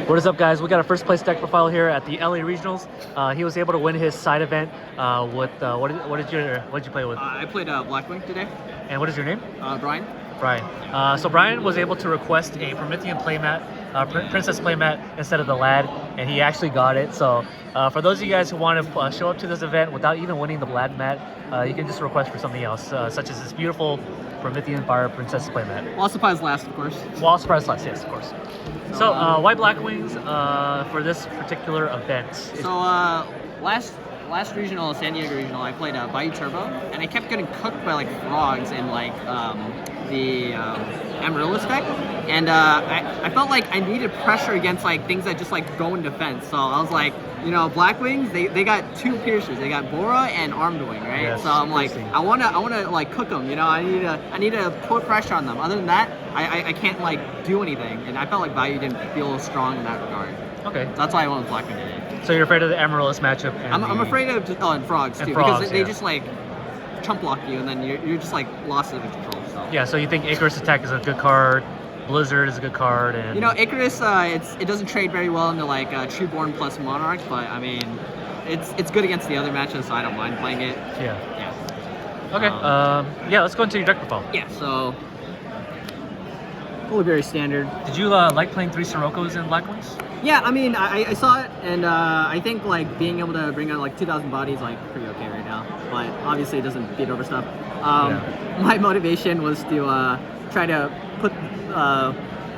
What is up, guys? We got a first place deck profile here at the LA Regionals. He was able to win his side event with what did you play with? I played Blackwing today. And what is your name? Brian. Brian. So Brian was able to request a Promethean playmat, Princess playmat instead of the Lad, and he actually got it. So for those of you guys who want to show up to this event without even winning the Lad mat, you can just request for something else, such as this beautiful Promethean Fire Princess playmat. While supplies last, of course. While supplies last, yes, of course. So why Blackwings for this particular event? So last regional, San Diego regional, I played Bayou Turbo, and I kept getting cooked by like frogs in like the Amaryllis deck, and I felt like I needed pressure against like things that just like go in defense. So I was like, you know, Blackwings, they got two piercers, they got Bora and Armed Wing, right? Yes, so I'm like, I wanna like cook them, you know, I need to put pressure on them. Other than that, I can't like do anything, and I felt like Bayou didn't feel strong in that regard. Okay. So that's why I went with Blackwing today. So you're afraid of the Amaryllis matchup? And I'm afraid of just, and frogs too, frogs, because they just like chump block you, and then you're just like lost in control. So. Yeah, so you think Icarus Attack is a good card, Blizzard is a good card, and you know, Icarus it doesn't trade very well into like Trueborn plus Monarch, but I mean, it's good against the other matches, so I don't mind playing it. Yeah. Yeah. Okay. Yeah, let's go into your deck profile. Yeah. So. Probably very standard. Did you like playing 3 Sirokkos in Blackwings? Yeah, I mean, I saw it, and I think like being able to bring out like 2,000 bodies like pretty okay right now. But obviously, it doesn't beat over stuff. My motivation was to try to put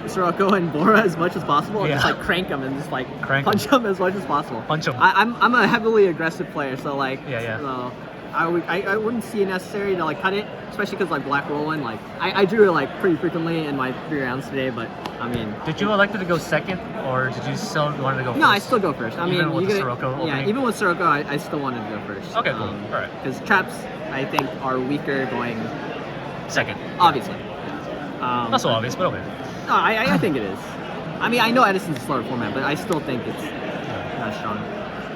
Sirocco and Bora as much as possible, and just like crank them and just like punch them as much as possible. Punch them. I'm a heavily aggressive player, so like yeah. I wouldn't see it necessary to like cut it, especially because like Black Roland, like I drew it like pretty frequently in my 3 rounds today, but I mean. Did you elect to go second, or did you still want to go first? No, I still go first. I even mean, with the Sirocco opening? Yeah, even with Sirocco, I still wanted to go first. Okay, cool. All right. Because traps, I think, are weaker going second. Obviously. Not so obvious, but okay. No, I think it is. I mean, I know Edison's a slower format, but I still think it's not strong.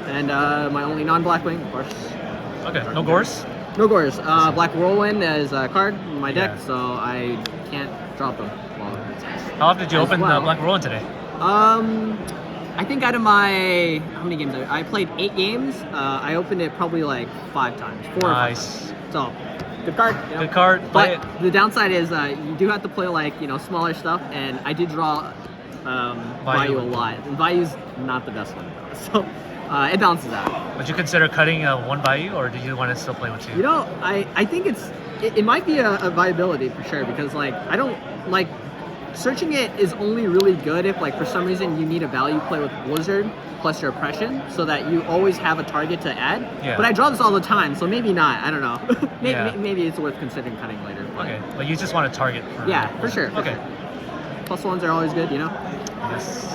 And my only non-Blackwing, of course. Okay, no Gores? No Gores. Black Whirlwind is a card in my deck, so I can't drop them. Well, how often did you open the Black Whirlwind today? I think out of my, how many games? I played 8 games. I opened it probably like 5 times. 4 or 5 times. So, good card. You know? Good card. But the downside is you do have to play like, you know, smaller stuff, and I did draw Bayou a lot. And Bayou's not the best one, so it balances out. Would you consider cutting 1 Bayou, or did you want to still play with 2? You know, I think it might be a viability for sure, because like I don't like searching it is only really good if like for some reason you need a value play with Blizzard plus your oppression, so that you always have a target to add. Yeah. But I draw this all the time, so maybe not. I don't know. maybe it's worth considering cutting later. But. Okay, but you just want to target. For sure. Okay. +1s are always good, you know. Yes.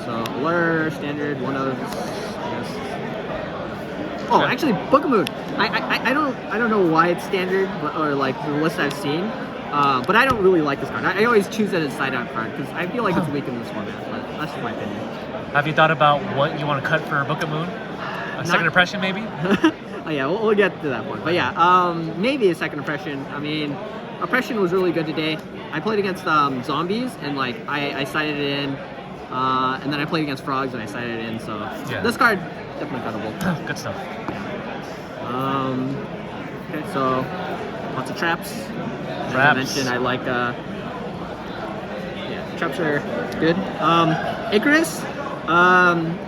So Allure, standard, one of. Oh, actually, Book of Moon. I don't know why it's standard, or like the list I've seen, but I don't really like this card. I always choose it as side out card because I feel like it's weak in this format. But that's just my opinion. Have you thought about what you want to cut for Book of Moon? Second Impression, maybe? Oh yeah, we'll get to that point. But yeah, maybe a Second Impression. I mean, Oppression was really good today. I played against zombies, and like I sided it in, and then I played against frogs, and I sided it in. So this card definitely cuttable. Good stuff. Okay, so lots of traps. As I mentioned, I like traps are good. Icarus.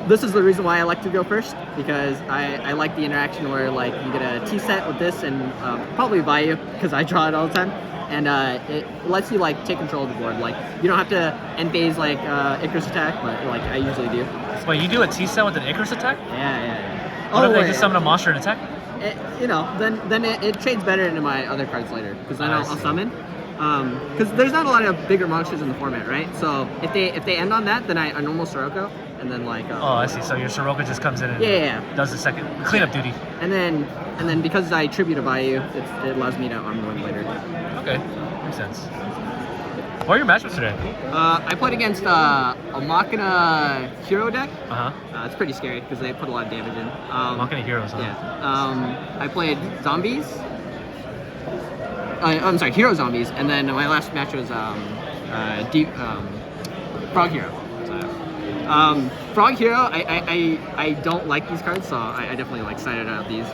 This is the reason why I like to go first, because I like the interaction where like you get a T set with this and probably Bayou, because I draw it all the time, and it lets you like take control of the board. Like you don't have to end phase like Icarus Attack, but like I usually do. Wait, you do a T set with an Icarus Attack? Yeah. What if they just summon a monster and attack? You know, then it trades better into my other cards later, because then I'll summon. Because there's not a lot of bigger monsters in the format, right? So if they end on that, then I normal Sirocco, and then like. I see. So your Sirocco just comes in and does the second cleanup duty. And then because I tribute a Bayou, it allows me to arm one later. Okay, makes sense. What are your matchups today? I played against a Machina hero deck. It's pretty scary because they put a lot of damage in. Machina heroes, huh? Yeah. I played zombies. I'm sorry, hero zombies, and then my last match was Frog Hero. So, Frog Hero, I don't like these cards, so I definitely like sided out these.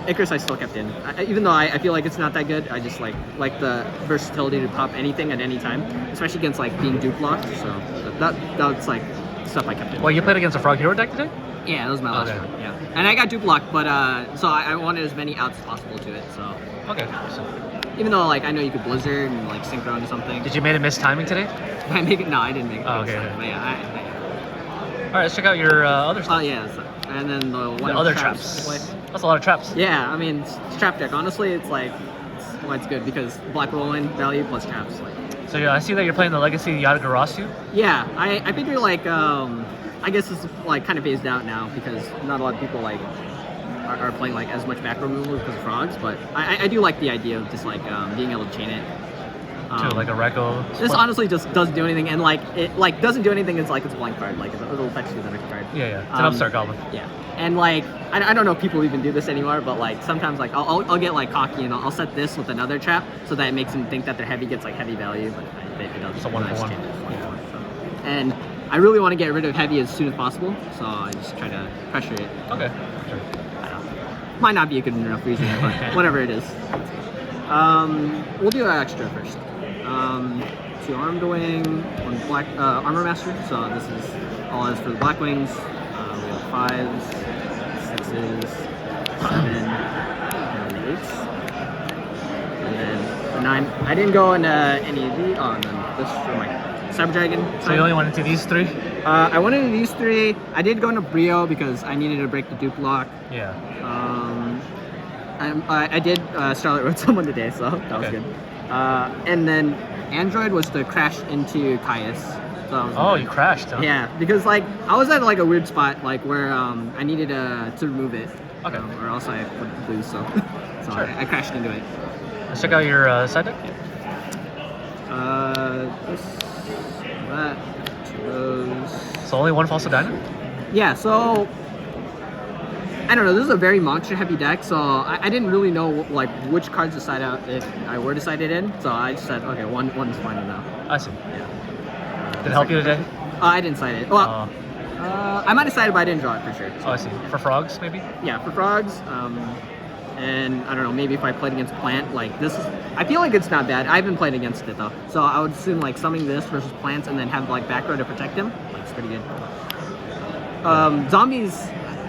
Icarus I still kept in, even though I feel like it's not that good. I just like the versatility to pop anything at any time, especially against like being dupe locked. So that's like stuff I kept in. Well, you played against a Frog Hero deck today? Yeah, that was my last Okay. one. Yeah, and I got dupe locked, but so I wanted as many outs as possible to it. So Okay. So, even though like I know you could blizzard and like synchro into something, did you made a miss timing today? I make it. No, I didn't make it. Oh, okay. But yeah, All right, let's check out your other Oh stuff. yeah, and then the one The of other traps. traps. That's a lot of traps. Yeah, I mean it's trap deck. Honestly, it's like it's good because black rolling value plus traps. Like, So yeah, I see that you're playing the Legacy Yatagarasu. yeah, I figure like I guess it's like kind of phased out now because not a lot of people like are playing like as much back removal because of frogs. But I do like the idea of just like being able to chain it. To like a Rekko. This honestly just doesn't do anything, and like it like doesn't do anything. It's like it's a blank card, like it'll fetch you the next card. Yeah, yeah. It's an upstart goblin. Yeah, and like I don't know if people even do this anymore, but like sometimes like I'll get like cocky and I'll set this with another trap so that it makes them think that their heavy gets like heavy value, but it doesn't. It's a 1-for-1. And I really want to get rid of heavy as soon as possible, so I just try to pressure it. Okay. Sure. I don't know. Might not be a good enough reason, but whatever it is. We'll do our extra first. 2 Armed Wing, 1 Black Armor Master. So this is all is for the Black Wings. We have 5s, 6s, 7, and 8s, and then the 9. I didn't go into any of these. Oh, and then this for my Cyber Dragon. So you only went into these 3? I went into these 3. I did go into Brio because I needed to break the dupe lock. Yeah. I did Starlight Road someone today, so that was Okay. good. And then Android was to crash into Caius. So that was Oh, good. you crashed, huh? Yeah, because like I was at like a weird spot, like where I needed to remove it, Okay. or else I would lose. So, Sure. I crashed into it. Let's check out your side deck. This, that, 2 of those. So only 1 False Dynamo? Yeah, so I don't know. This is a very monster heavy deck, so I didn't really know like which cards to side out if I were to side it in. So I just said, okay, one is fine enough. I see. Yeah. Did it help you today? I didn't side it. Well, I might have sided, but I didn't draw it for sure. Oh, I see. For frogs, maybe? Yeah, for frogs. And I don't know. Maybe if I played against plant, like this is. I feel like it's not bad. I haven't played against it though, so I would assume like summoning this versus plants and then have like back row to protect him. That's pretty good. Zombies.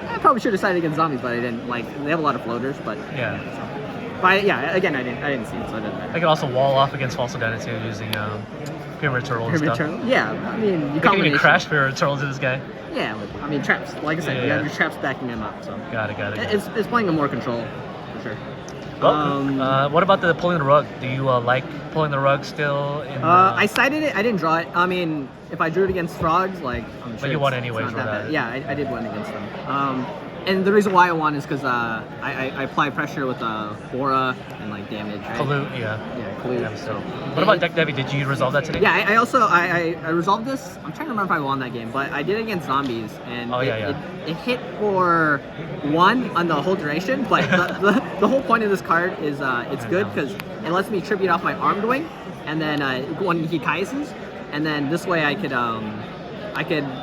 I probably should have sided against zombies, but I didn't. Like they have a lot of floaters, but Yeah. but yeah, again, I didn't see it, so it doesn't matter. I could also wall off against False Dynamo too using Pyramid Turtle and Pyramid stuff. Turtle? Yeah, I mean, you You can even combination. crash Pyramid Turtle to this guy. Yeah, I mean traps. Like I said, you Yeah. have your traps backing him up, so Got it, got it. Got it. it's playing a more control for sure. Well, what about the pulling the rug? Do you like pulling the rug still? In I sided it. I didn't draw it. I mean, if I drew it against frogs, like I'm sure you won it's anyways not with that that. bad. Yeah, I did win against them. And the reason why I won is because I apply pressure with aura and like damage. Right? Collude, yeah. Yeah, Collude. Yeah, So. What about Deck Debbie? Did you resolve that today? Yeah, I also I resolved this. I'm trying to remember if I won that game, but I did it against zombies, and Oh, yeah. it hit for 1 on the whole duration. But the whole point of this card is it's good because it lets me tribute off my Armed Wing, and then when he Caiuses, and then this way I could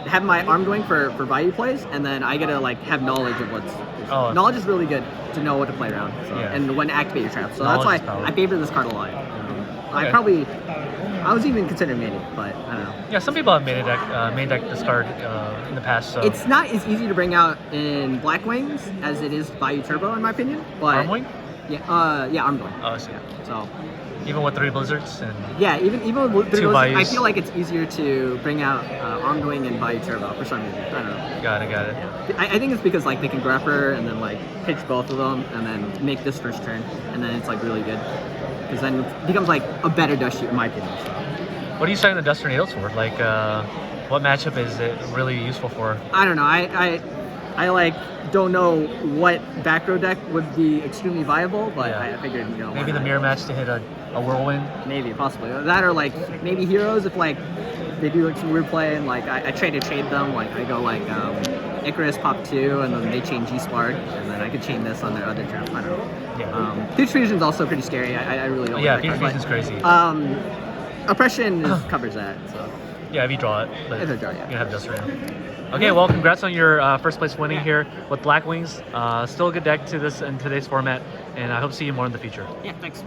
have my Armed Wing for value plays, and then I get to like have knowledge of what's. Oh. Knowledge is really good to know what to play around, so, Yeah. and when to activate your traps. So Knowledge is that's why power. I favor this card a lot. Okay. I was even considering main it, but I don't know. Yeah, some people have made deck this card in the past. So It's not as easy to bring out in Black Wings as it is Bayou Turbo, in my opinion. But Arm Wing? Yeah, Armed Wing. Oh, I see. So Even with 3 blizzards and yeah, even with Two those, I Bayous. feel like it's easier to bring out Armed Wing and Bayou Turbo for some reason. I don't know. got it. I think it's because like they can grapper and then like pitch both of them and then make this first turn, and then it's like really good because then it becomes like a better dust shoot in my opinion. So. What are you starting the Dust Tornadoes for? Like, what matchup is it really useful for? I don't know. I like don't know what back row deck would be extremely viable, but Yeah. I figured why Maybe the not? mirror match to hit a whirlwind. Maybe possibly that, or like maybe heroes if like they do like some weird play and like I try to trade them. Like I go like Icarus pop 2 and then they chain G Spark and then I could chain this on their other trap. I don't know. Yeah. Future Fusion's also pretty scary. I really don't Yeah, like that Future card, Fusion's crazy. Oppression covers that. So Yeah, if you draw it. But It's a draw, yeah. You're gonna have Duster Ram. Okay, well, congrats on your first place winning here with Black Wings. Still a good deck to this in today's format, and I hope to see you more in the future. Yeah, thanks.